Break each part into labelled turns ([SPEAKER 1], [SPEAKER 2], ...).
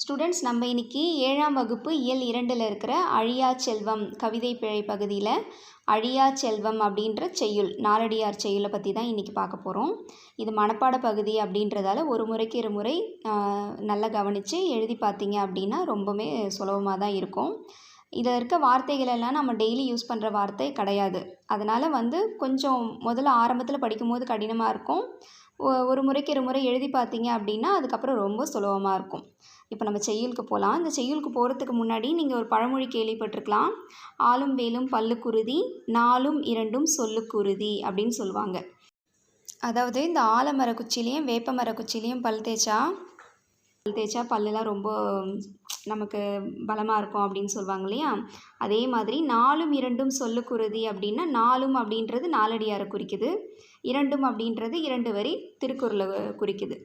[SPEAKER 1] Students, நம்ம இன்னைக்கு 7ஆம் வகுப்பு இயல் 2ல் இருக்கிற அழியா செல்வம் கவிதை பிழை பகுதியில் அழியா செல்வம் அப்படின்ற செய்யுள், நாலடியார் செய்யுளை பற்றி தான் இன்றைக்கி பார்க்க போகிறோம். இது மனப்பாட பகுதி அப்படின்றதால ஒரு முறைக்கு இருமுறை நல்லா கவனித்து எழுதி பார்த்தீங்க அப்படின்னா ரொம்பவுமே சுலபமாக தான் இருக்கும். இதில் இருக்க வார்த்தைகளெல்லாம் நம்ம டெய்லி யூஸ் பண்ணுற வார்த்தை கிடையாது. அதனால் கொஞ்சம் முதல்ல ஆரம்பத்தில் படிக்கும்போது கடினமாக இருக்கும். ஒரு முறைக்கு இருமுறை எழுதி பார்த்தீங்க அப்படின்னா அதுக்கப்புறம் ரொம்ப சுலபமாக இருக்கும். இப்போ நம்ம செய்யுளுக்கு போகலாம். இந்த செய்யுளுக்கு போகிறதுக்கு முன்னாடி நீங்கள் ஒரு பழமொழி கேள்விப்பட்டிருக்கலாம். ஆலும் வேலும் பல்லுக்குருதி, நாலும் இரண்டும் சொல்லுக்குருதி அப்படின்னு சொல்லுவாங்க. அதாவது இந்த ஆலமர குச்சிலையும் வேப்பமர குச்சிலையும் பல் தேய்ச்சா பல்லெல்லாம் ரொம்ப நமக்கு பலமாக இருக்கும் அப்படின்னு சொல்லுவாங்க இல்லையா? அதே மாதிரி நாலும் இரண்டும் சொல்லுக்குருதி அப்படின்னா, நாலும் அப்படின்றது நாலடியாரை குறிக்குது, இரண்டும் அப்படின்றது 2 வரி திருக்குறளை குறிக்குது.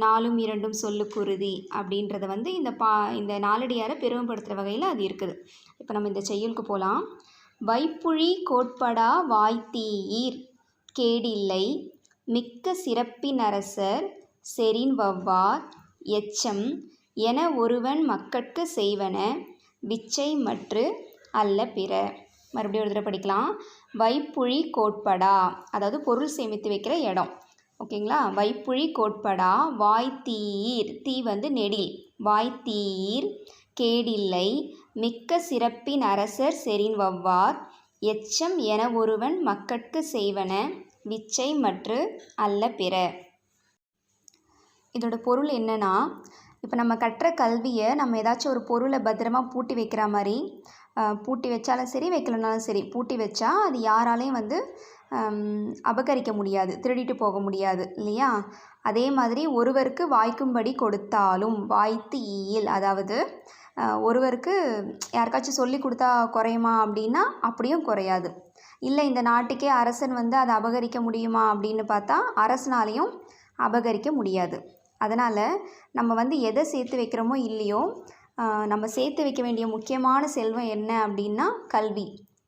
[SPEAKER 1] நாலும் இரண்டும் சொல்லுக்குருதி அப்படின்றத இந்த நாலடியாரை பெருமைப்படுத்துகிற வகையில் அது இருக்குது. இப்போ நம்ம இந்த செய்யுளுக்கு போகலாம். வைப்புழி கோட்படா வாய்த்தீர் கேடில்லை, மிக்க சிறப்பினரசர் செறின் வவ்வார் எச்சம் என ஒருவன் மக்கட்கு செய்வன விச்சை மற்று அல்ல பிற. மறுபடியும் ஒரு தடவை படிக்கலாம். வைப்புழி கோட்படா, அதாவது பொருள் சேமித்து வைக்கிற இடம். ஓகேங்களா? வைப்புழி கோட்படா வாய்த்தீர், தீ நெடில், வாய்த்தீர் கேடில்லை, மிக்க சிறப்பின் அரசர் செறின் வவ்வார் எச்சம் என ஒருவன் மக்கட்கு செய்வன விச்சை மற்று அல்ல பிற. இதோட பொருள் என்னன்னா, இப்போ நம்ம கற்ற கல்வியை நம்ம ஏதாச்சும் ஒரு பொருளை பத்திரமா பூட்டி வைக்கிற மாதிரி, பூட்டி வச்சாலும் சரி வைக்கலனாலும் சரி, பூட்டி வச்சா அது யாராலையும் அபகரிக்க முடியாது, திருடிட்டு போக முடியாது இல்லையா? அதே மாதிரி ஒருவருக்கு வாய்க்கும்படி கொடுத்தாலும், வாய்த்து ஈயில், அதாவது ஒருவருக்கு யாருக்காச்சும் சொல்லி கொடுத்தா குறையுமா அப்படின்னா அப்படியும் குறையாது. இல்லை இந்த நாட்டுக்கே அரசன் அதை அபகரிக்க முடியுமா அப்படின்னு பார்த்தா அரசனாலையும் அபகரிக்க முடியாது. அதனால் நம்ம எதை சேர்த்து வைக்கிறோமோ இல்லையோ, நம்ம சேர்த்து வைக்க வேண்டிய முக்கியமான செல்வம் என்ன அப்படின்னா கல்வி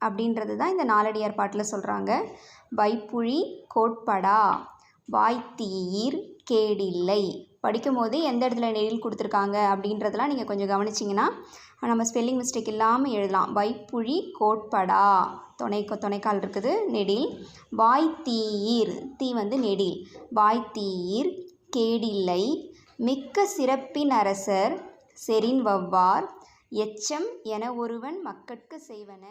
[SPEAKER 1] அப்படின்றது தான் இந்த நாலடியார் பாட்டில் சொல்கிறாங்க. வைப்புழி கோட்படா வாய்த்தீர் கேடில்லை. படிக்கும் போது எந்த இடத்துல நெடில் கொடுத்துருக்காங்க அப்படின்றதெல்லாம் நீங்கள் கொஞ்சம் கவனிச்சிங்கன்னா நம்ம ஸ்பெல்லிங் மிஸ்டேக் இல்லாமல் எழுதலாம். வைப்புழி கோட்படா, துணைக்கால் இருக்குது, நெடில். வாய்த்தீர், தீ நெடில், வாய்த்தீர் கேடில்லை, மிக்க சிறப்பின் அரசர் செறின் வவ்வார் எச்சம் என ஒருவன் மக்கட்கு செய்வன